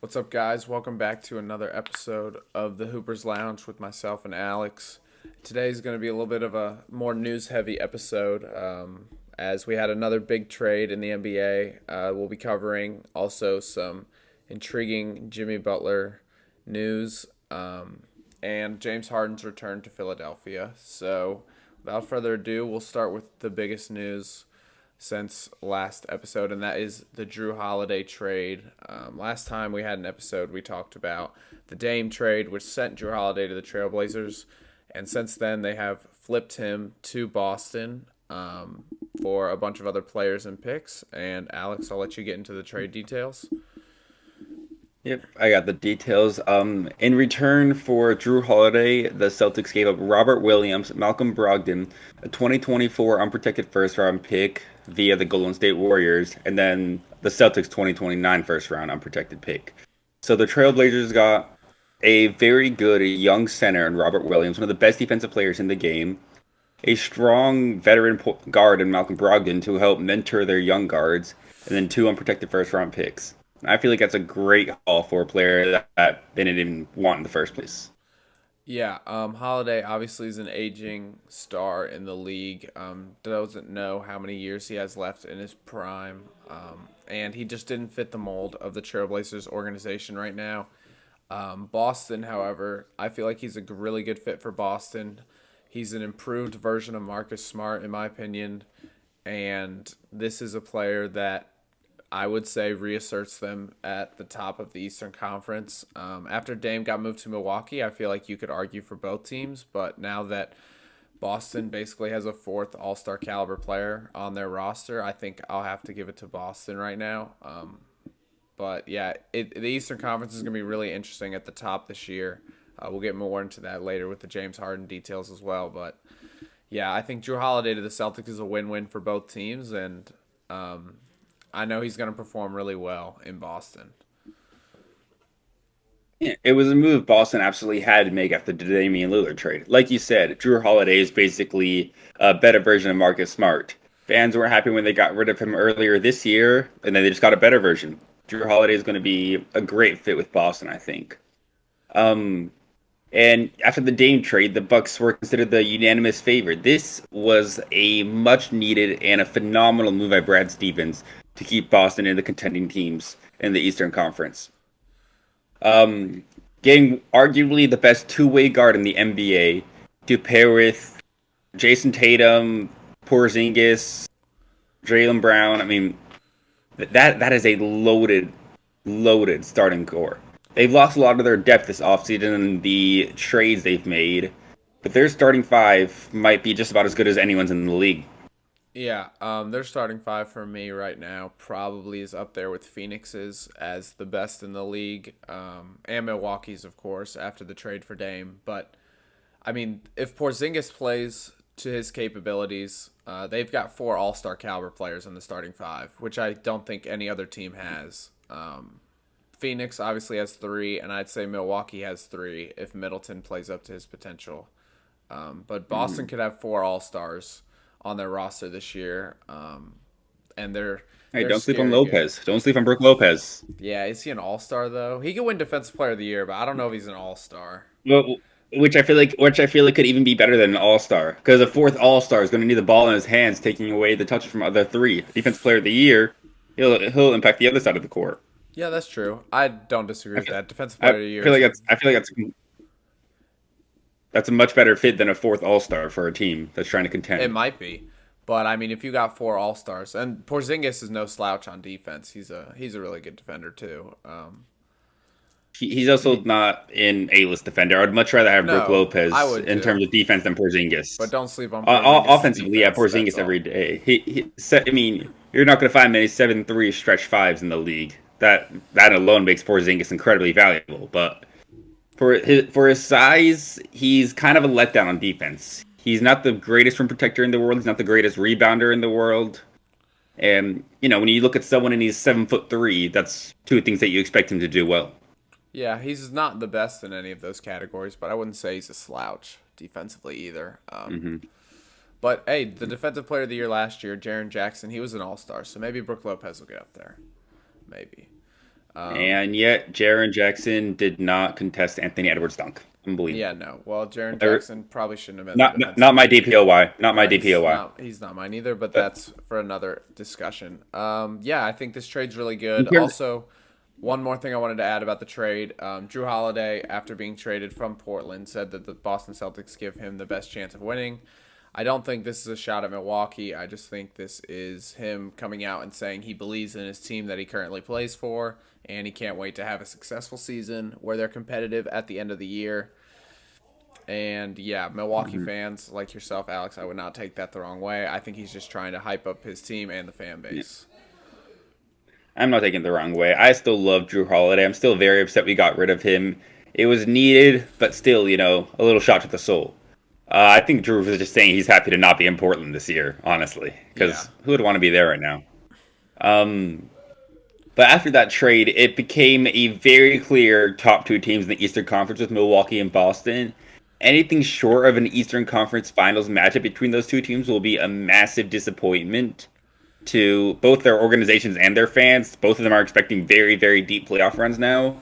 What's up, guys? Welcome back to another episode of the Hoopers Lounge with myself and Alex. Today's going to be a little bit of a more news heavy episode as we had another big trade in the NBA. We'll be covering also some intriguing Jimmy Butler news and James Harden's return to Philadelphia. So, without further ado, we'll start with the biggest news since last episode, and that is the Jrue Holiday trade. Last time we had an episode, we talked about the Dame trade, which sent Jrue Holiday to the Trailblazers, and since then they have flipped him to Boston for a bunch of other players and picks. And Alex, I'll let you get into the trade details. Yep, I got the details. In return for Drew Holiday, the Celtics gave up Robert Williams, Malcolm Brogdon, a 2024 unprotected first round pick via the Golden State Warriors, and then the Celtics 2029 first round unprotected pick. So the Trailblazers got a very good young center in Robert Williams, one of the best defensive players in the game, a strong veteran guard in Malcolm Brogdon to help mentor their young guards, and then two unprotected first round picks. I feel like that's a great haul for a player that they didn't even want in the first place. Yeah, Holiday obviously is an aging star in the league. Doesn't know how many years he has left in his prime, and he just didn't fit the mold of the Trailblazers organization right now. Boston, however, I feel like he's a really good fit for Boston. He's an improved version of Marcus Smart, in my opinion, and this is a player that I would say reasserts them at the top of the Eastern Conference. After Dame got moved to Milwaukee, I feel like you could argue for both teams, but now that Boston basically has a fourth All Star caliber player on their roster, I think I'll have to give it to Boston right now. But yeah, the Eastern Conference is going to be really interesting at the top this year. We'll get more into that later with the James Harden details as well. But yeah, I think Drew Holiday to the Celtics is a win-win for both teams, and I know he's going to perform really well in Boston. Yeah, it was a move Boston absolutely had to make after the Damian Lillard trade. Like you said, Drew Holiday is basically a better version of Marcus Smart. Fans weren't happy when they got rid of him earlier this year, and then they just got a better version. Drew Holiday is going to be a great fit with Boston, I think. Um, and after the Dame trade, the Bucks were considered the unanimous favorite. This was a much needed and a phenomenal move by Brad Stevens to keep Boston in the contending teams in the Eastern Conference. Um, Getting arguably the best two-way guard in the NBA to pair with Jason Tatum, Porzingis, Jaylen Brown. I mean, that is a loaded starting core. They've lost a lot of their depth this offseason in the trades they've made, but their starting five might be just about as good as anyone's in the league. Yeah, their starting five for me right now probably is up there with Phoenix's as the best in the league, and Milwaukee's, of course, after the trade for Dame. But I mean, if Porzingis plays to his capabilities, they've got four All Star caliber players in the starting five, which I don't think any other team has. Phoenix obviously has three, and I'd say Milwaukee has three if Middleton plays up to his potential. But Boston Mhm. could have four All Stars on their roster this year, and they're Hey, they're don't sleep on scary good. Lopez. Don't sleep on Brooke Lopez. Yeah, is he an All Star though? He could win Defensive Player of the Year, but I don't know if he's an All Star. Well, which I feel like could even be better than an All Star because a fourth All Star is going to need the ball in his hands, taking away the touches from other three. Defensive Player of the Year, he'll impact the other side of the court. Yeah, that's true. I don't disagree I with feel, that. Defensive I Player of the Year feel is like a that's a much better fit than a fourth All Star for a team that's trying to it contend. might be, but I mean, if you got four All Stars, and Porzingis is no slouch on defense, he's a really good defender too. He's also He not an A-list defender. I'd much rather have Brooke no, I Lopez would in too, terms of defense than but Porzingis. don't sleep on Porzingis' Offensively, yeah, defense. That's Porzingis every all. day. I mean, you're not going to find many 7-3 stretch fives in the league. That alone makes Porzingis incredibly valuable. But for his size, he's kind of a letdown on defense. He's not the greatest rim protector in the world. He's not the greatest rebounder in the world. And when you look at someone and he's 7'3", that's two things that you expect him to do well. Yeah, he's not the best in any of those categories, but I wouldn't say he's a slouch defensively either. Hmm. But hey, the Defensive Player of the Year last year, Jaren Jackson, he was an All Star, so maybe Brooke Lopez will get up there. Maybe. And yet, Jaren Jackson did not contest Anthony Edwards' dunk. Yeah, Unbelievable. no. Well, Jaren Er, Jackson probably shouldn't have been the not defensive my player of the year. DPOY. Not my He's DPOY. not. He's not mine either. But But that's for another discussion. Yeah, I think this trade's really in good. terms, Also, one more thing I wanted to add about the trade: Drew Holiday, after being traded from Portland, said that the Boston Celtics give him the best chance of winning. I don't think this is a shot at Milwaukee. I just think this is him coming out and saying he believes in his team that he currently plays for, and he can't wait to have a successful season where they're competitive at the end of the year. And yeah, Milwaukee Mhm. fans like yourself, Alex, I would not take that the wrong way. I think he's just trying to hype up his team and the fan Yeah. base. I'm not taking it the wrong way. I still love Drew Holiday. I'm still very upset we got rid of him. It was needed, but still, a little shot to the soul. I think Drew was just saying he's happy to not be in Portland this year, honestly, Yeah. because who would want to be there right now? Um, but after that trade, it became a very clear top two teams in the Eastern Conference with Milwaukee and Boston. Anything short of an Eastern Conference Finals matchup between those two teams will be a massive disappointment to both their organizations and their fans. Both of them are expecting very, very deep playoff runs now.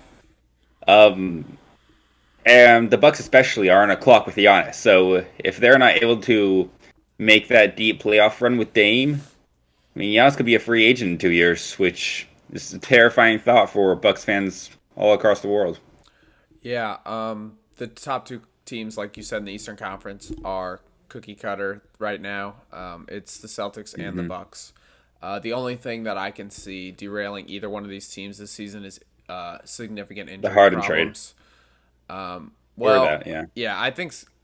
Um, and the Bucks especially are on a clock with Giannis. So if they're not able to make that deep playoff run with Dame, I mean, Giannis could be a free agent in 2 years, which is a terrifying thought for Bucks fans all across the world. Yeah. The top two teams, like you said, in the Eastern Conference are cookie cutter right now. It's the Celtics and the Hmm. Bucks. The only thing that I can see derailing either one of these teams this season is significant The injury Harden trade, problems. or Well, that, yeah. yeah,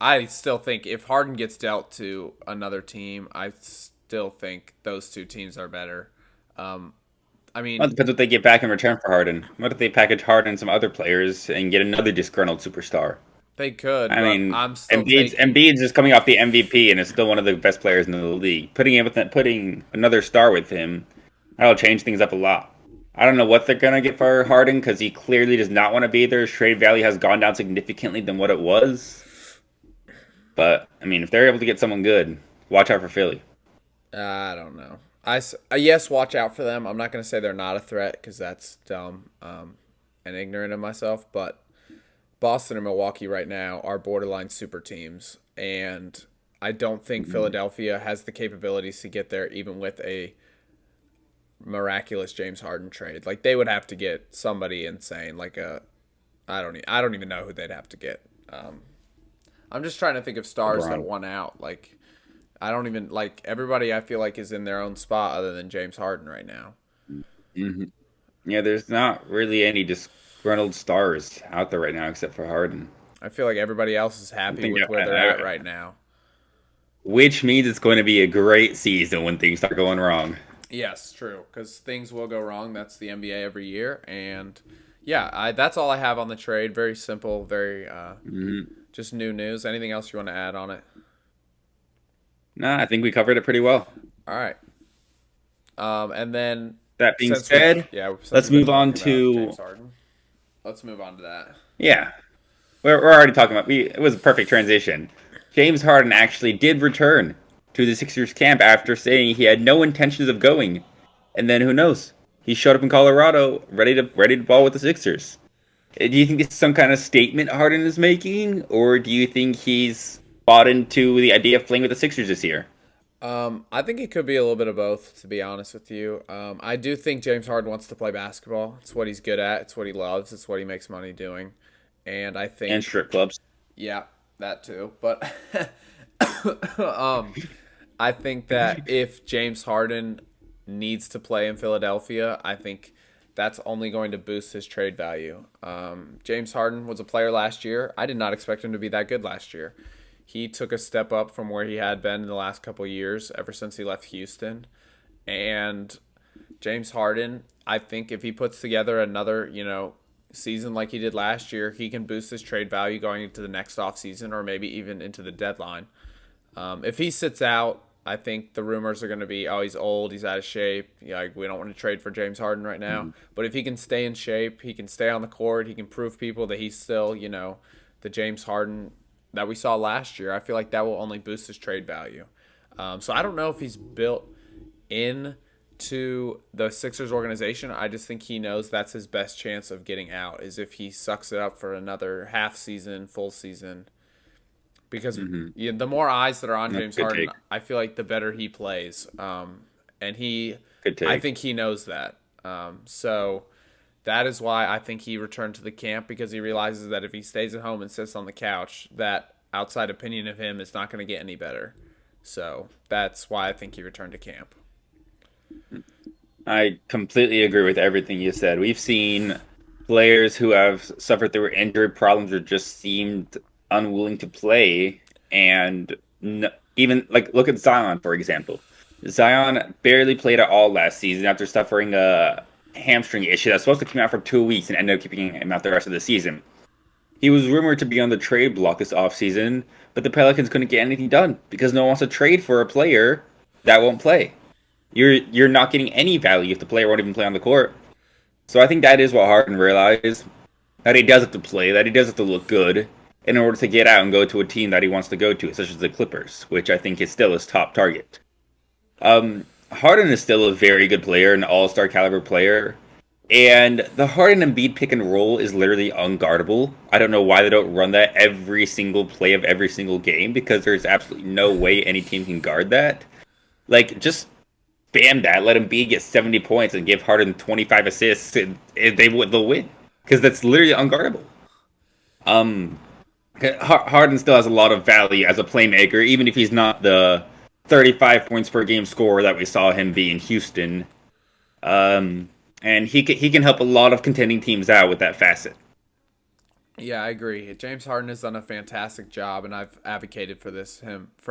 I still think if Harden gets dealt to another team, I still think those two teams are better. Um, I Well, it mean, depends what they get back in return for Harden. What if they package Harden and some other players and get another disgruntled superstar? they could, I but mean, I'm still taking. Embiid's just coming off the MVP and is still one of the best players in the league. Putting another star with him, that'll change things up a lot. I don't know what they're gonna get for Harden because he clearly does not want to be there. His trade value has gone down significantly than what it was. But I mean, if they're able to get someone good, watch out for Philly. I don't know. Yes, watch out for them. I'm not going to say they're not a threat because that's dumb and ignorant of myself. But Boston and Milwaukee right now are borderline super teams, and I don't think Mhm. Philadelphia has the capabilities to get there, even with a miraculous James Harden trade. Like they would have to get somebody insane, like a I don't even know who they'd have to get. Um, I'm just trying to think of stars that LeBron. won out. Like I don't even like everybody. I feel like is in their own spot other than James Harden right now. Hmm. Yeah, there's not really any disgruntled stars out there right now except for Harden. I feel like everybody else is I happy think, with where they're at right now. which means it's going to be a great season when things start going wrong. Yes, true. Because things will go wrong. That's the NBA every year, and yeah, that's all I have on the trade. Very simple. Very Hmm. just new news. Anything else you want to add on it? No, I think we covered it pretty well. All right. And then That being said, since let's we've been move on talking about to James Harden, let's move on to that. yeah. We're already talking about it was a perfect transition. James Harden actually did return to the Sixers camp after saying he had no intentions of going, and then who knows? He showed up in Colorado, ready to ball with the Sixers. Do you think this is some kind of statement Harden is making, or do you think he's bought into the idea of playing with the Sixers this year? I think it could be a little bit of both, to be honest with you. I do think James Harden wants to play basketball. It's what he's good at. It's what he loves. It's what he makes money doing. And I And think, strip clubs. yeah, that too. But um, I think that if James Harden needs to play in Philadelphia, I think that's only going to boost his trade value. James Harden was a player last year. I did not expect him to be that good last year. He took a step up from where he had been in the last couple of years, ever since he left Houston. And James Harden, I think if he puts together another, season like he did last year, he can boost his trade value going into the next offseason or maybe even into the deadline. If he sits out, I think the rumors are going to be, oh, he's old, he's out of shape. Like we don't want to trade for James Harden right now. Mhm. But if he can stay in shape, he can stay on the court, he can prove people that he's still, the James Harden that we saw last year. I feel like that will only boost his trade value. So I don't know if he's built in to the Sixers organization. I just think he knows that's his best chance of getting out is if he sucks it up for another half season, full season. Because Hmm. the more eyes that are on That's a James good Harden, take. I feel like the better he plays. And Good I take. think he knows that. So that is why I think he returned to the camp because he realizes that if he stays at home and sits on the couch, that outside opinion of him is not going to get any better. So that's why I think he returned to camp. I completely agree with everything you said. We've seen players who have suffered through injury problems or just seemed unwilling to play, and even like look at Zion for example. Zion barely played at all last season after suffering a hamstring issue that's supposed to come out for 2 weeks and ended up keeping him out the rest of the season. He was rumored to be on the trade block this offseason, but the Pelicans couldn't get anything done because no one wants to trade for a player that won't play. You're not getting any value if the player won't even play on the court. So I think that is what Harden realized, that he does have to play, that he does have to look good in order to get out and go to a team that he wants to go to, such as the Clippers, which I think is still his top target. Harden is still a very good player, an all-star caliber player, and the Harden and Embiid pick and roll is literally unguardable. I don't know why they don't run that every single play of every single game because there's absolutely no way any team can guard that. Like, just spam that, let Embiid get 70 points and give Harden 25 assists, and they'll win because that's literally unguardable. Um, Harden still has a lot of value as a playmaker, even if he's not the 35 points per game scorer that we saw him be in Houston. Um, and he can help a lot of contending teams out with that facet. Yeah, I agree. James Harden has done a fantastic job, and I've advocated for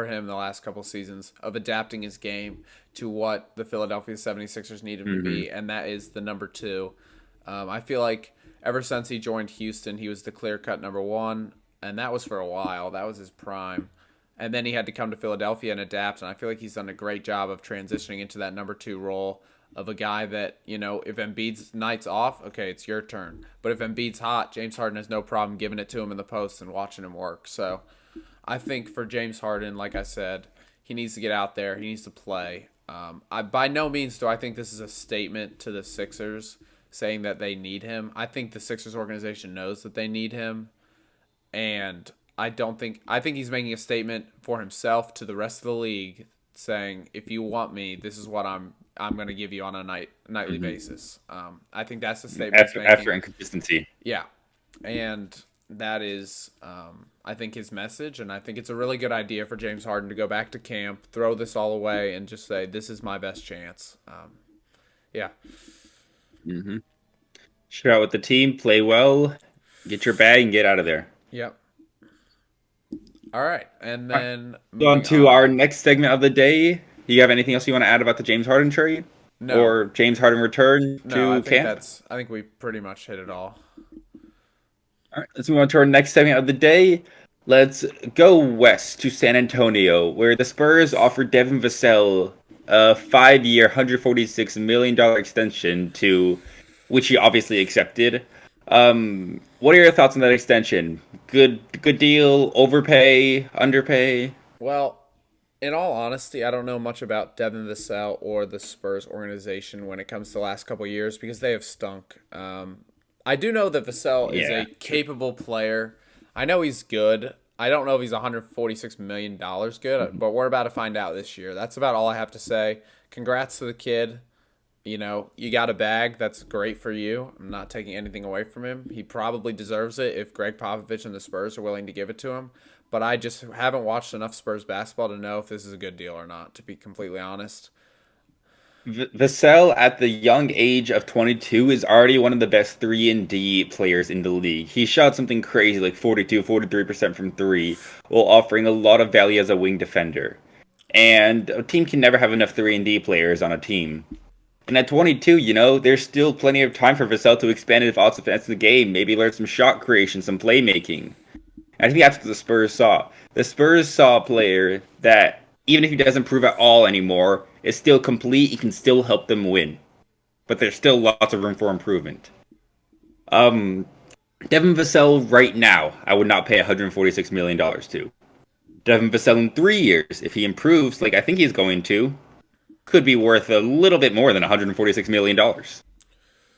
him the last couple seasons of adapting his game to what the Philadelphia 76ers need him to Hmm. be, and that is the number two. I feel like ever since he joined Houston, he was the clear cut number one, and that was for a while. That was his prime. And then he had to come to Philadelphia and adapt, and I feel like he's done a great job of transitioning into that number two role of a guy that, if Embiid's night's off, okay, it's your turn. But if Embiid's hot, James Harden has no problem giving it to him in the post and watching him work. So I think for James Harden, like I said, he needs to get out there. He needs to play. I by no means do I think this is a statement to the Sixers saying that they need him. I think the Sixers organization knows that they need him, and I think he's making a statement for himself to the rest of the league saying if you want me, this is what I'm going to give you on a nightly Hmm. basis. I think that's the statement he's After making. inconsistency. Yeah, and that is I think his message, and I think it's a really good idea for James Harden to go back to camp, throw this all away, and just say this is my best chance. Yeah. Hmm. Share out with the team, play well, get your bag, and get out of there. Yep. All right, and All right. then So on moving to on. our next segment of the day. Do you have anything else you want to add about the James Harden trade No, or James Harden return no, to camp? I think we pretty much hit it all. All right, let's move on to our next segment of the day. Let's go west to San Antonio, where the Spurs offered Devin Vassell a 5-year, $146 million extension to which he obviously accepted. What are your thoughts on that extension? Good deal, overpay, underpay? Well, in all honesty, I don't know much about Devin Vassell or the Spurs organization when it comes to the last couple of years because they have stunk. I do know that Vassell is Yeah, a true. capable player. I know he's good. I don't know if he's $146 million good, Mhm. but we're about to find out this year. That's about all I have to say. Congrats to the kid. You got a bag. That's great for you. I'm not taking anything away from him. He probably deserves it if Greg Popovich and the Spurs are willing to give it to him. But I just haven't watched enough Spurs basketball to know if this is a good deal or not, to be completely honest. Vassell at the young age of 22 is already one of the best 3 and D players in the league. He shot something crazy like 42, 43% from 3 while offering a lot of value as a wing defender. And a team can never have enough 3 and D players on a team. And at 22, there's still plenty of time for Vassell to expand his offensive game, maybe learn some shot creation, some playmaking. I think that's what the Spurs saw. The Spurs saw a player that, even if he doesn't prove at all anymore, is still complete. He can still help them win. But there's still lots of room for improvement. Um, Devin Vassell right now, I would not pay $146 million to. Devin Vassell in 3 years, if he improves, like I think he's going to, could be worth a little bit more than $146 million.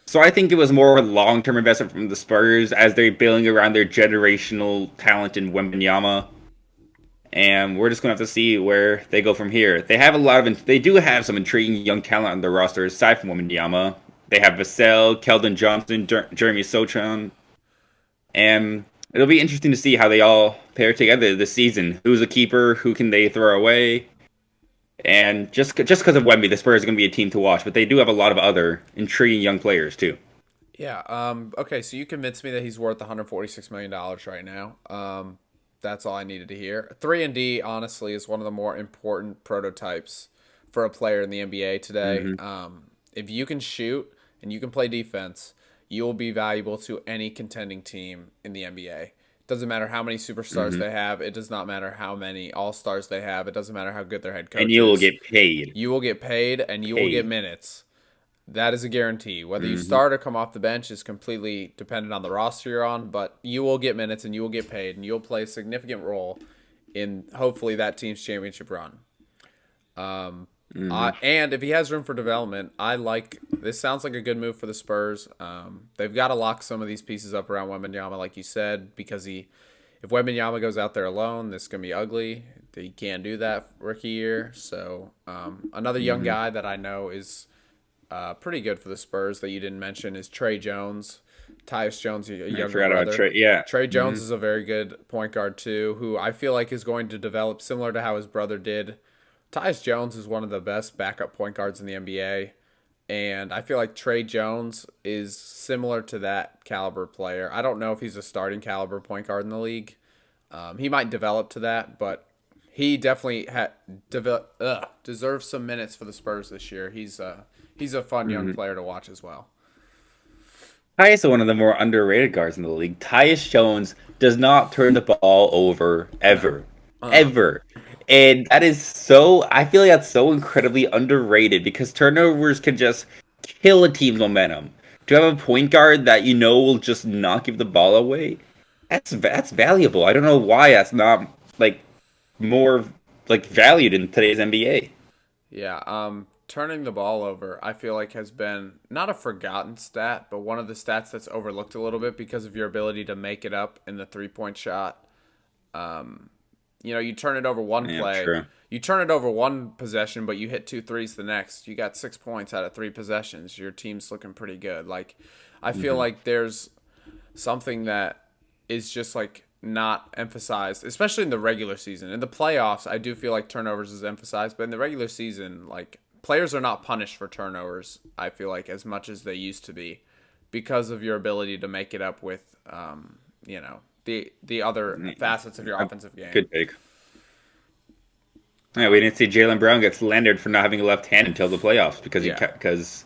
So I think it was more of a long-term investment from the Spurs as they're building around their generational talent in Wembanyama, and we're just gonna have to see where they go from here. They do have some intriguing young talent on their roster aside from Wembanyama. They have Vassell, Keldon Johnson, Jeremy Sochan, and it'll be interesting to see how they all pair together this season. Who's a keeper? Who can they throw away? And just because of Wemby, the Spurs are going to be a team to watch. But they do have a lot of other intriguing young players too. Yeah. Okay. So you convinced me that he's worth $146 million right now. That's all I needed to hear. 3 and D honestly is one of the more important prototypes for a player in the NBA today. Hmm. If you can shoot and you can play defense, you will be valuable to any contending team in the NBA. Doesn't matter how many superstars Hmm. they have. It does not matter how many all stars they have. It doesn't matter how good their head And coach you will is. get paid. You will get paid and you will get Paid. minutes. That is a guarantee. Whether you Hmm. start or come off the bench is completely dependent on the roster you're on, but you will get minutes and you will get paid and you'll play a significant role in hopefully that team's championship run. Hmm. And if he has room for development, I like this. Sounds like a good move for the Spurs. They've got to lock some of these pieces up around Wembanyama, like you said, because if Wembanyama goes out there alone, this is gonna be ugly. He can't do that rookie year. So another young Hmm. guy that I know is pretty good for the Spurs that you didn't mention is Trey Jones. Tyus Jones, a I younger forgot about brother. Trey. Yeah. Trey Hmm. Jones is a very good point guard too, who I feel like is going to develop similar to how his brother did. Tyus Jones is one of the best backup point guards in the NBA, and I feel like Trey Jones is similar to that caliber player. I don't know if he's a starting caliber point guard in the league. He might develop to that, but he definitely deserves some minutes for the Spurs this year. He's a fun young Hmm. player to watch as well. Tyus is one of the more underrated guards in the league. Tyus Jones does not turn the ball over No. ever, Uh-uh. ever, and that is so. I feel like that's so incredibly underrated because turnovers can just kill a team's momentum. To have a point guard that you know will just not give the ball away, that's valuable. I don't know why that's not like more like valued in today's NBA. Yeah. Turning the ball over, I feel like has been not a forgotten stat, but one of the stats that's overlooked a little bit because of your ability to make it up in the 3 point shot. You turn it over one Yeah, play, true. you turn it over one possession, but you hit two threes the next. You got 6 points out of three possessions. Your team's looking pretty good. Like, I feel Hmm. like there's something that is just like not emphasized, especially in the regular season. In the playoffs, I do feel like turnovers is emphasized, but in the regular season, like players are not punished for turnovers. I feel like as much as they used to be, because of your ability to make it up with, the other facets of your offensive game. Good take. Yeah, we didn't see Jalen Brown get slandered for not having a left hand until the playoffs Yeah, because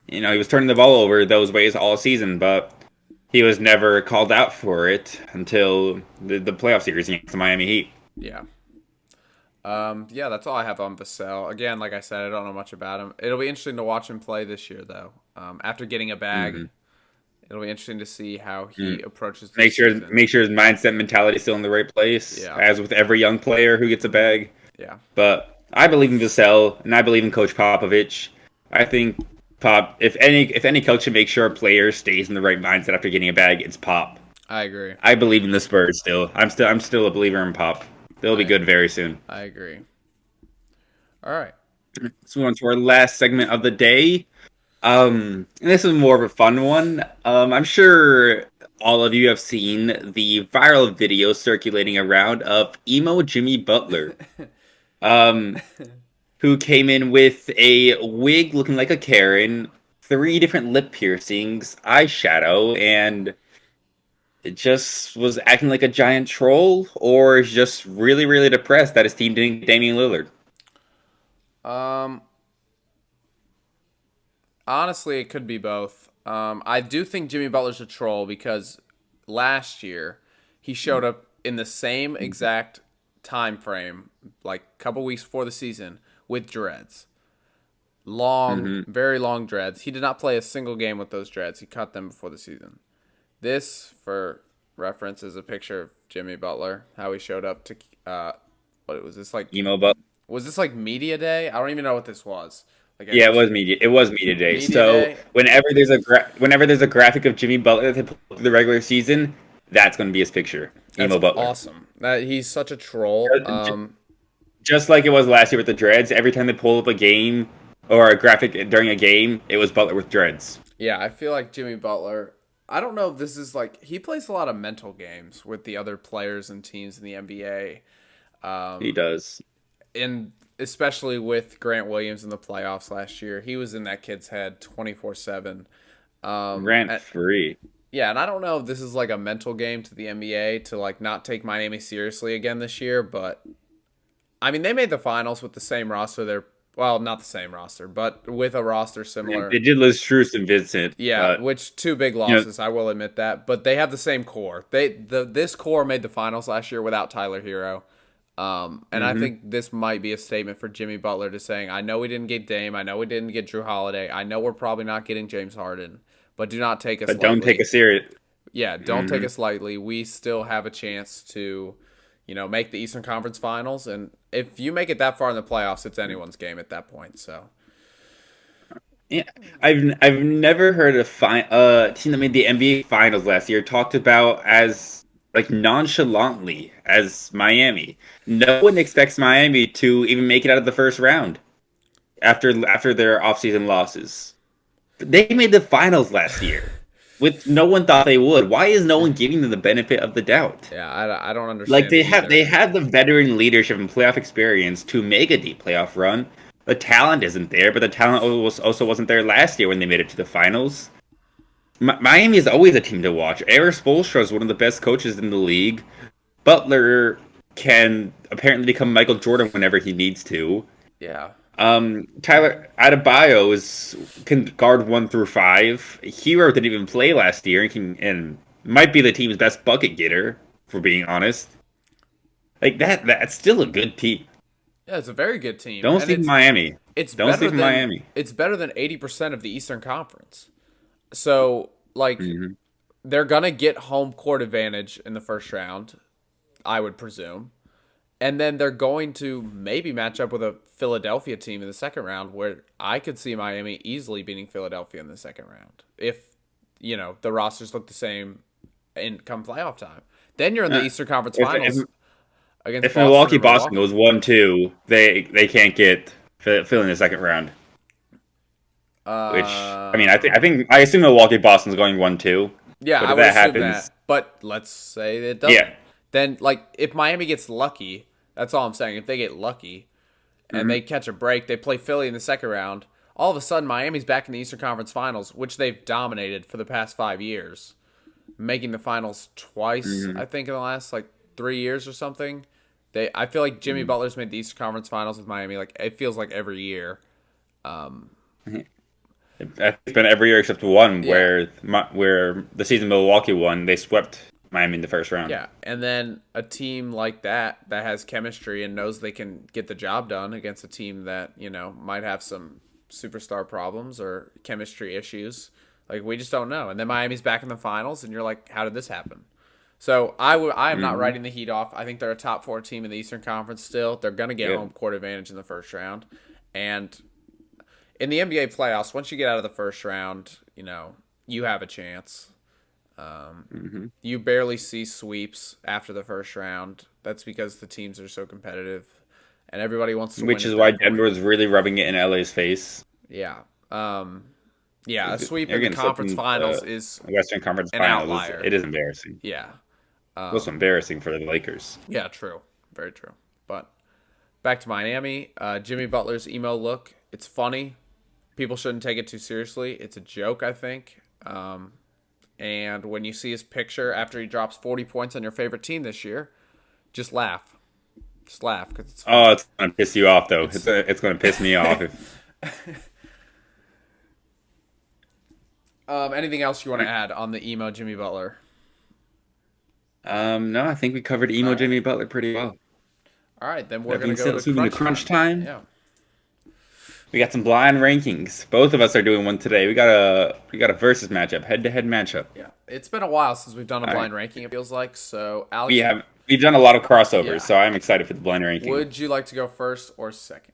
he was turning the ball over those ways all season, but he was never called out for it until the playoff series against the Miami Heat. yeah. Yeah, that's all I have on Vassell. Again, like I said, I don't know much about him. It'll be interesting to watch him play this year, though. After getting a bag, Hmm. it'll be interesting to see how Mm. he approaches this Make sure season. make sure his mindset mentality is still in the right place, Yeah, as with every young player who gets a bag. yeah, But I believe in Vassell, and I believe in Coach Popovich. I think Pop, if any coach should make sure a player stays in the right mindset after getting a bag, it's Pop. I agree. I believe in the Spurs still. I'm still a believer in Pop. They'll be I good very soon. I agree. All right. Let's move on to our last segment of the day. And this is more of a fun one. I'm sure all of you have seen the viral video circulating around of emo Jimmy Butler, um, who came in with a wig looking like a Karen, three different lip piercings, eyeshadow, and it just was acting like a giant troll, or is just really, really depressed that his team didn't get Damian Lillard. Um, Honestly, it could be both. I do think Jimmy Butler's a troll because last year he showed up in the same exact time frame, like a couple weeks before the season, with dreads. Long, Mm-hmm. very long dreads. He did not play a single game with those dreads. He cut them before the season. This, for reference, is a picture of Jimmy Butler, how he showed up to what was this like Emo Butler. Was this like media day? I don't even know what this was. Like Yeah, any it was media. It was media day. media So day? whenever there's a graphic of Jimmy Butler that they pull through the regular season, that's going to be his picture. That's Emo Butler. awesome. That he's such a troll. Just like it was last year with the dreads. Every time they pull up a game or a graphic during a game, it was Butler with dreads. Yeah, I feel like Jimmy Butler. I don't know if this is like he plays a lot of mental games with the other players and teams in the NBA. He Um, does. and especially with Grant Williams in the playoffs last year, he was in that kid's head 24/7. Rant And, free. yeah, and I don't know if this is like a mental game to the NBA to like not take Miami seriously again this year, but I mean they made the finals with the same roster. They're well, not the same roster, but with a roster They similar. did lose Struce and Vincent, Yeah, but which two big you know, losses, I will admit that, but they have the same core. This core made the finals last year without Tyler Hero. And I hmm think this might be a statement for Jimmy Butler to saying, I know we didn't get Dame, I know we didn't get Jrue Holiday, I know we're probably not getting James Harden, but do not take us but don't take lightly. a serious. Yeah, don't take hmm us lightly. We still have a chance to, make the Eastern Conference Finals, and if you make it that far in the playoffs, it's anyone's game at that point. So Yeah, I've never heard a team that made the NBA Finals last year talked about as like nonchalantly as Miami. No one expects Miami to even make it out of the first round after their offseason losses. They made the finals last year, with no one thought they would. Why is no one giving them the benefit of the doubt? yeah, I don't Like understand it they either. have the veteran leadership and playoff experience to make a deep playoff run. The talent isn't there, but the talent also wasn't there last year when they made it to the finals. Miami is always a team to watch. Erik Spoelstra is one of the best coaches in the league. Butler can apparently become Michael Jordan whenever he needs to. Yeah, Tyler Adebayo can guard 1 through 5. Hero didn't even play last year and might be the team's best bucket getter, for being honest. Like that's still a good team. yeah, it's a very good team, Don't and sleep in Miami. it's Don't better sleep in than Miami. 80% of the Eastern Conference. So like hmm they're gonna get home court advantage in the first round, I would presume. And then they're going to maybe match up with a Philadelphia team in the second round where I could see Miami easily beating Philadelphia in the second round. If, the rosters look the same in come playoff time. Then you're in the Uh, Eastern Conference if, if Finals against if Boston Milwaukee or Boston Milwaukee. goes 1-2, they can't get Philly in the second round. Which I assume Milwaukee Boston's going 1-2. Yeah, But I if would that assume happens, that. But let's say it doesn't. yeah. Then, like, if Miami gets lucky, that's all I'm saying. If they get lucky and hmm they catch a break, they play Philly in the second round, all of a sudden Miami's back in the Eastern Conference Finals, which they've dominated for the past 5 years, making the finals twice, hmm I think, in the last, like, 3 years or something. I feel like Jimmy hmm Butler's made the Eastern Conference Finals with Miami. Like, it feels like every year. It's been every year except one Yeah. where the season Milwaukee won, they swept Miami in the first round. Yeah, and then a team like that has chemistry and knows they can get the job done against a team that might have some superstar problems or chemistry issues. Like we just don't know. And then Miami's back in the finals, and you're like, how did this happen? So I am not hmm writing the Heat off. I think they're a top four team in the Eastern Conference still. They're gonna get Yep. home court advantage in the first round, and in the NBA playoffs, once you get out of the first round, you have a chance. hmm You barely see sweeps after the first round. That's because the teams are so competitive, and everybody wants to win Which at is why that Denver point. was really rubbing it in LA's face. Yeah, yeah. A sweep They're in the getting swept conference in finals the is Western Conference an Finals. outlier. It is embarrassing. Yeah, Also embarrassing for the Lakers. yeah. True, very true. But back to Miami. Jimmy Butler's emo look. It's funny. People shouldn't take it too seriously. It's a joke, I think. And when you see his picture after he drops 40 points on your favorite team this year, just laugh. Just laugh because it's Oh, funny. it's gonna piss you off though. It's It's gonna piss me off if. anything else you want to add on the emo Jimmy Butler? No, I think we covered All emo right. Jimmy Butler pretty well. All right, then we're That going to being go said, to let's move into crunch crunch time. time. Yeah. We got some blind rankings. Both of us are doing one today. We got a versus matchup, head to head matchup. Yeah. It's been a while since we've done a All right, blind ranking, it feels like. So, we Alex, have. we've done a lot of crossovers, Yeah. so I'm excited for the blind ranking. Would you like to go first or second?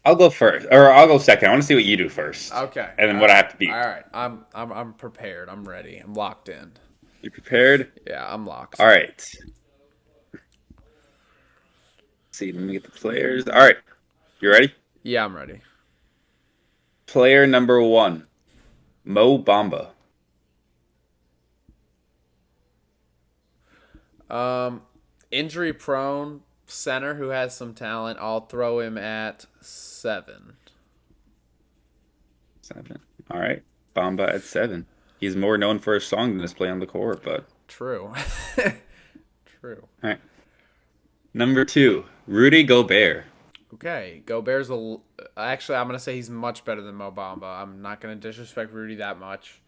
I'll go first, or I'll go second. I want to see what you do first, Okay. and then All what I right. have to All beat. right. I'm prepared. I'm ready. I'm locked in. You prepared? Yeah, I'm locked. All right. Let's see, let me get the players. All right, you ready? Yeah, I'm ready. Player number one, Mo Bamba. Um, Injury prone center who has some talent. I'll throw him at 7. 7. All right, Bamba at 7. He's more known for his song than his play on the court, but True. True. all right. Number 2, Rudy Gobert. Okay, Gobert's actually I'm gonna say he's much better than Mo Bamba. I'm not gonna disrespect Rudy that much.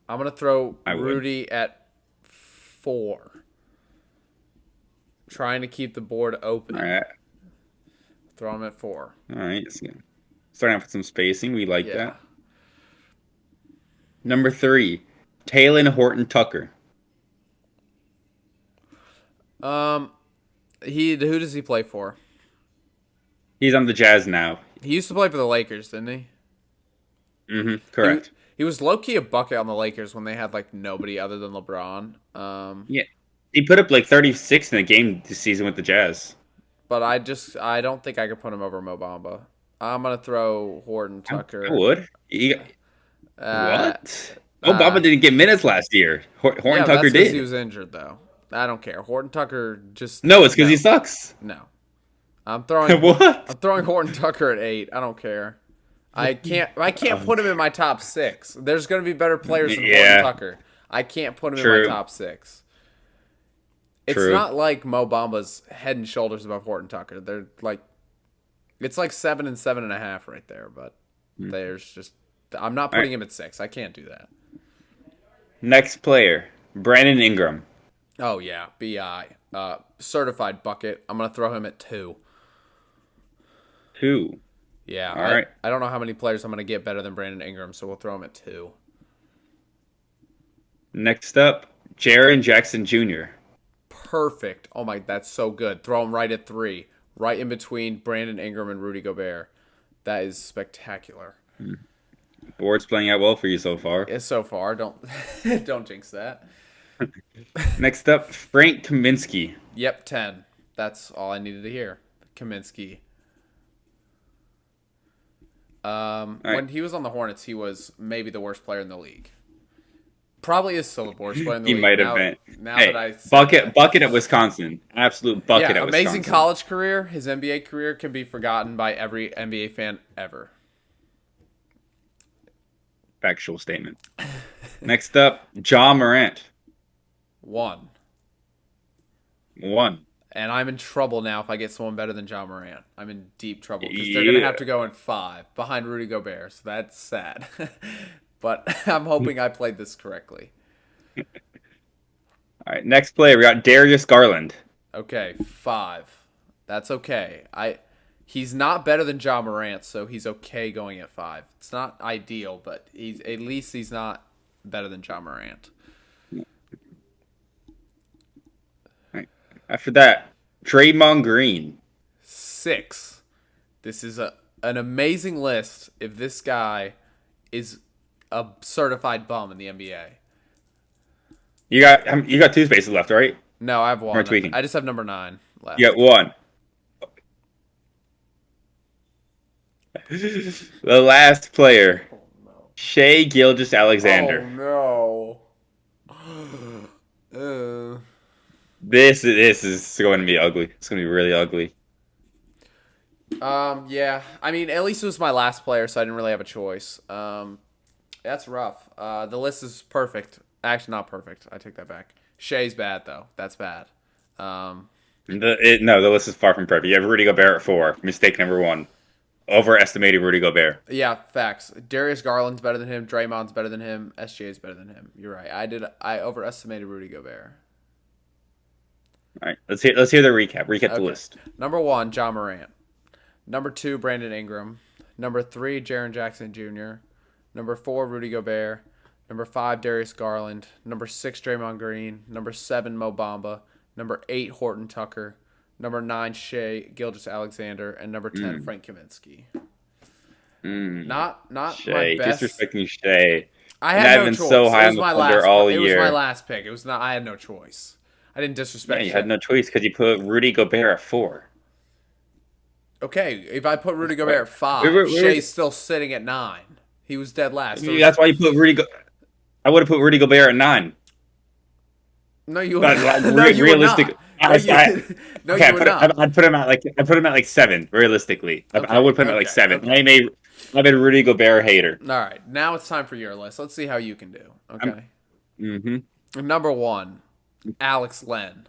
I'm gonna throw I would. Rudy at 4, trying to keep the board All open. right. Throw him at 4. All right. Starting off with some spacing. We like Yeah. that. Number 3, Talen Horton Tucker. Um, who does he play for? He's on the Jazz now. He used to play for the Lakers, didn't he? He Correct. he was low key a bucket on the Lakers when they had like nobody other than LeBron. Yeah. He put up like 36 in a game this season with the Jazz. But I don't think I could put him over Mo Bamba. I'm gonna throw Horton I Tucker. would. Uh, What? Obama uh, didn't get minutes last year. Horton yeah, Tucker that's because he did. was injured though. I don't care. Horton Tucker just No, it's because he no, sucks. no. I'm throwing What? I'm throwing Horton Tucker at 8. I don't care. I can't put him in my top 6. There's gonna be better players than Horton Yeah, Tucker. I can't put him in my true, top 6. It's true. not like Mo Bamba's head and shoulders above Horton Tucker. They're like, it's like 7 and 7.5 right there. But there's just, I'm not All right. putting him at 6. I can't do that. Next player, Brandon Ingram. Oh yeah, Bi, certified bucket. I'm gonna throw him at 2. 2. Yeah, All right. I don't know how many players I'm gonna get better than Brandon Ingram, so we'll throw him at 2. Next up, Jaren Jackson Jr. Perfect. Oh my, that's so good. Throw him right at 3, right in between Brandon Ingram and Rudy Gobert. That is spectacular. Board's playing out well for you so far. So far, don't don't jinx that. Next up, Frank Kaminsky. Yep, 10. That's all I needed to hear. Kaminsky. All right. When he was on the Hornets, he was maybe the worst player in the league. Probably is still the worst player in the He league. might have been. Now Hey, that I said that. bucket at Wisconsin. Absolute bucket Yeah, at amazing Wisconsin. college career. His NBA career can be forgotten by every NBA fan ever. Factual statement. Next up, Ja Morant. 1. 1. And I'm in trouble now if I get someone better than John Morant. I'm in deep trouble because they're going to have to go in 5 behind Rudy Gobert. So that's sad. But I'm hoping I played this correctly. All right, next player, we got Darius Garland. Okay, 5. That's okay. He's not better than John Morant, so he's okay going at 5. It's not ideal, but he's not better than John Morant. All right. After that, Draymond Green. 6. This is an amazing list if this guy is a certified bum in the NBA. You got 2 spaces left, right? No, I have 1. Or tweaking. I just have number 9 left. You got 1. The last player, Shea Gilgeous-Alexander. Oh no. This is going to be ugly. It's going to be really ugly. Yeah. I mean, at least it was my last player, so I didn't really have a choice. That's rough. The list is perfect. Actually, not perfect. I take that back. Shea's bad though. That's bad. No, the list is far from perfect. You have Rudy Gobert at 4. Mistake number 1. Overestimated Rudy Gobert. Yeah, facts. Darius Garland's better than him. Draymond's better than him. SGA's better than him. You're right. I overestimated Rudy Gobert. All right, let's hear the recap. Recap the list. Number 1, John Morant. Number 2, Brandon Ingram. Number 3, Jaren Jackson Jr. Number 4, Rudy Gobert. Number 5, Darius Garland. Number 6, Draymond Green. Number 7, Mo Bamba. Number 8, Horton Tucker. Number 9, Shea Gilgeous-Alexander. And number 10, Mm, Frank Kaminsky. mm. Not my Shea, best. disrespecting Shea. I And had I've no been so choice. It high was on the my Thunder last. all It was my year. last pick. It was not. I had no choice. I didn't Yeah, disrespect you had Shea. no choice because you put Rudy Gobert at 4. Okay, if I put Rudy That's Gobert what. at 5, Shea's still sitting at 9. He was dead last. There was That's why you put Rudy. I would have put Rudy Gobert at 9. no, you would But not. like No, you would realistic, not. No, no, okay, you would not. I'd put him at like 7. Realistically, I Okay, would put him at like okay, 7. okay. I made Rudy Gobert a hater. All right, now it's time for your list. Let's see how you can do. I'm, Okay, hmm number 1, Alex Len.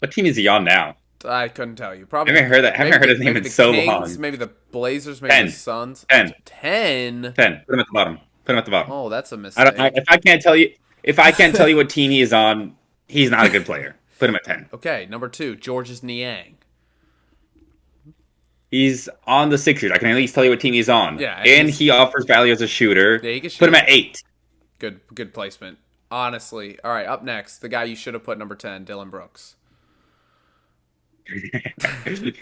What team is he on now? I couldn't tell you. I Probably haven't heard that. I haven't heard his name maybe in the so Kings, long. maybe the Blazers, maybe the 10, Suns. 10, 10. 10. Put him at the bottom. Put him at the bottom. Oh, that's a I don't. mistake. If I can't tell you what team he is on, he's not a good player. Put him at 10. Okay, number 2, Georges Niang. He's on the Sixers. I can at least tell you what team he's on. Yeah, and he offers value as a shooter. Yeah, he can Put him shoot. at 8. Good placement. Honestly. All right, up next, the guy you should have put number 10, Dylan Brooks.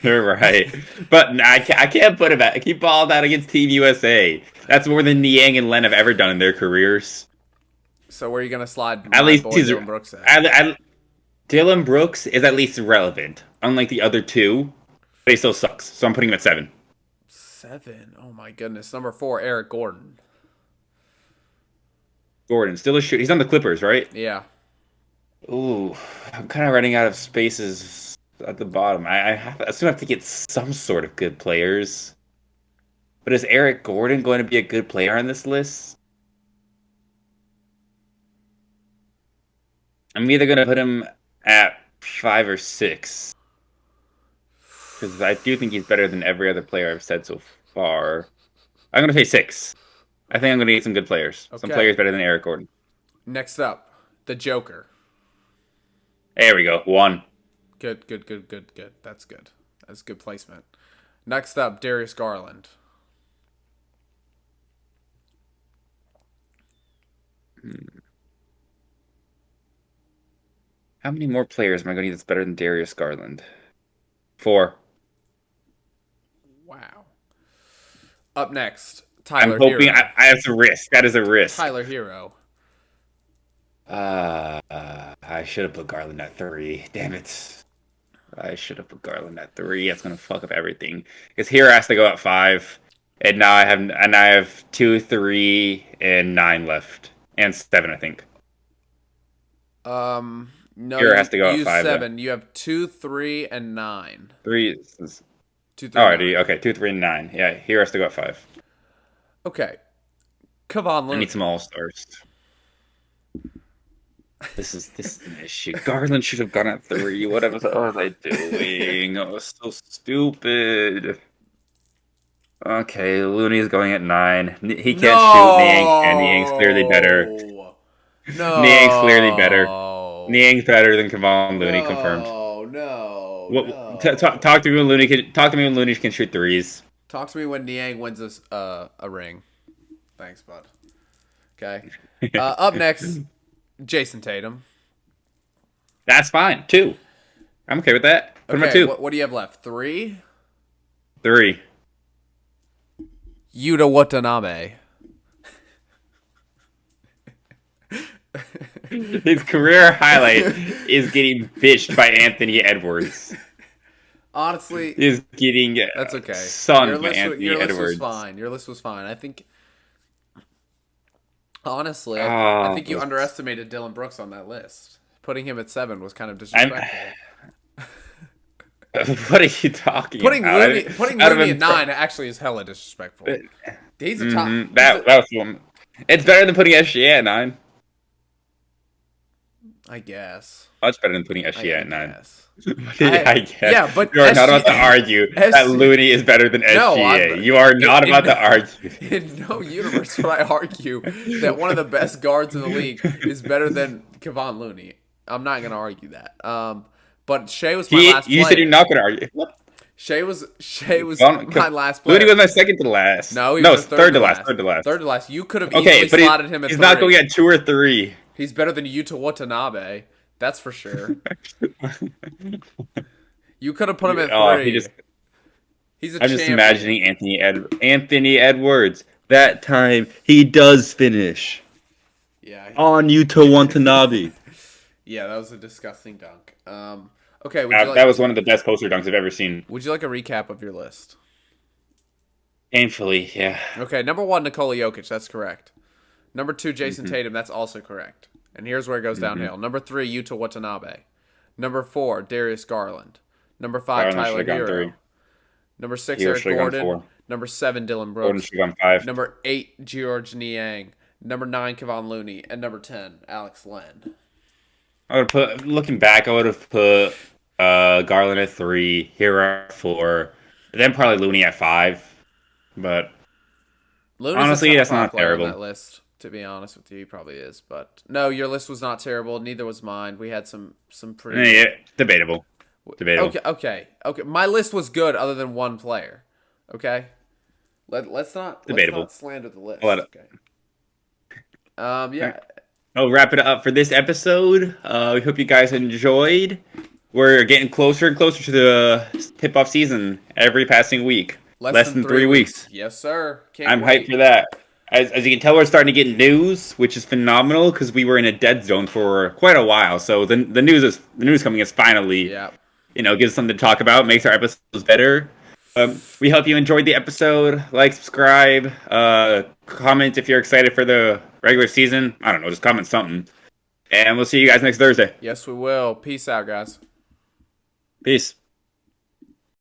You're right, but I can't put him at. I keep all that against Team USA. That's more than Niang and Len have ever done in their careers. So where are you gonna slide At my least boy he's. Dylan Brooks at? Dylan Brooks is at least relevant, unlike the other two, but he still sucks. So I'm putting him at 7. 7. Oh my goodness. Number 4, Eric Gordon. Gordon still a shoot. He's on the Clippers, right? Yeah. Ooh, I'm kind of running out of spaces at the bottom. I still have to get some sort of good players. But is Eric Gordon going to be a good player on this list? I'm either going to put him at 5 or 6. Because I do think he's better than every other player I've said so far. I'm going to say 6. I think I'm going to get some good players. Some Okay. players better than Eric Gordon. Next up, the Joker. There we go. 1. Good. That's good. That's good placement. Next up, Darius Garland. How many more players am I going to get that's better than Darius Garland? 4. Wow. Up next, Tyler I'm hoping Hero. I have some risk. That is a risk. Tyler Hero. I should have put Garland at 3. Damn it. I should have put Garland at 3. That's gonna fuck up everything. Because Hero has to go at 5, and now I have 2, 3, and 9 left, and 7, I think. No, Hero has to go at use 5. 7. You have 2, 3, and 9. 3 is 2, 3. alright. 9. Okay, 2, 3, and 9. Yeah, Hero has to go at 5. Okay. Kevon I Looney. need some all stars. This is an issue. Garland should have gone at 3. What was I doing? I was so stupid. Okay, Looney's going at 9. He can't shoot. Niang's clearly better. No. Niang's clearly better. Niang's better than Kevon Looney, confirmed. No. Talk to me when Looney can shoot 3s. Talk to me when Niang wins a ring. Thanks, bud. Okay. Up next, Jason Tatum. That's fine. 2. I'm okay with that. Put him at Okay, 2. what do you have left? 3? 3. Yuta Watanabe. His career highlight is getting bitched by Anthony Edwards. Honestly, Is getting that's okay. sunned by Anthony your list Edwards. was fine. Your list was fine. I think, honestly, Oh, I think you underestimated Dylan Brooks on that list. Putting him at 7 was kind of disrespectful. What are you talking Putting about? Looney at 9 actually is hella disrespectful. He's a top. That was one. It's better than putting SGA at 9. I guess. Much better than putting SGA at 9. I guess. Yeah, but you are not about to argue that Looney is better than SGA. You are not about to argue. In no universe would I argue that one of the best guards in the league is better than Kevon Looney. I'm not going to argue that. But Shea was my last player. You said you're not going to argue. What? Shea was Well, my last Looney player. was my second to last. No, he No, was a it's third third to to last. last. Third to last. Third to last. You could have Okay, easily but slotted him at he's not going three. at 2 or 3. He's better than Yuta Watanabe. That's for sure. You could have put him at Oh, he three. just. He's a I'm just champion. imagining Anthony Edwards. That time he does finish Yeah. on Yuta Watanabe. Yeah, that was a disgusting dunk. Okay, would you That like was one of the best poster dunks I've ever seen. would you like a recap of your list? Painfully, yeah. Okay, number one, Nikola Jokic. That's correct. Number two, Jason hmm Tatum. That's also correct. And here's where it goes hmm downhill. Number three, Yuta Watanabe. Number four, Darius Garland. Number five, Garland should Tyler have gone Hero. 3. Number six, Hero Eric should have gone Gordon. 4. Number seven, Dylan Gordon Brooks. should have gone 5. Number eight, George Niang. Number nine, Kevon Looney. And number 10, Alex Len. I would put looking back, I would have put Garland at 3, Hero at 4, then probably Looney at 5. But Looney's a honestly, top that's five not player on terrible. that list. To be honest with you, he probably is. But no, your list was not terrible. Neither was mine. We had some pretty. Yeah, debatable. Debatable. Okay. My list was good, other than one player. Okay. Let's Debatable. not slander the list. I'll let it- Okay. All Yeah. right. I'll wrap it up for this episode. We hope you guys enjoyed. We're getting closer and closer to the tip-off season every passing week. Less than 3 weeks. Yes, sir. Can't I'm wait. hyped for that. As you can tell, we're starting to get news, which is phenomenal because we were in a dead zone for quite a while. So the news coming is finally, Yeah. gives us something to talk about, makes our episodes better. We hope you enjoyed the episode. Like, subscribe, comment if you're excited for the regular season. I don't know, just comment something. And we'll see you guys next Thursday. Yes, we will. Peace out, guys. Peace.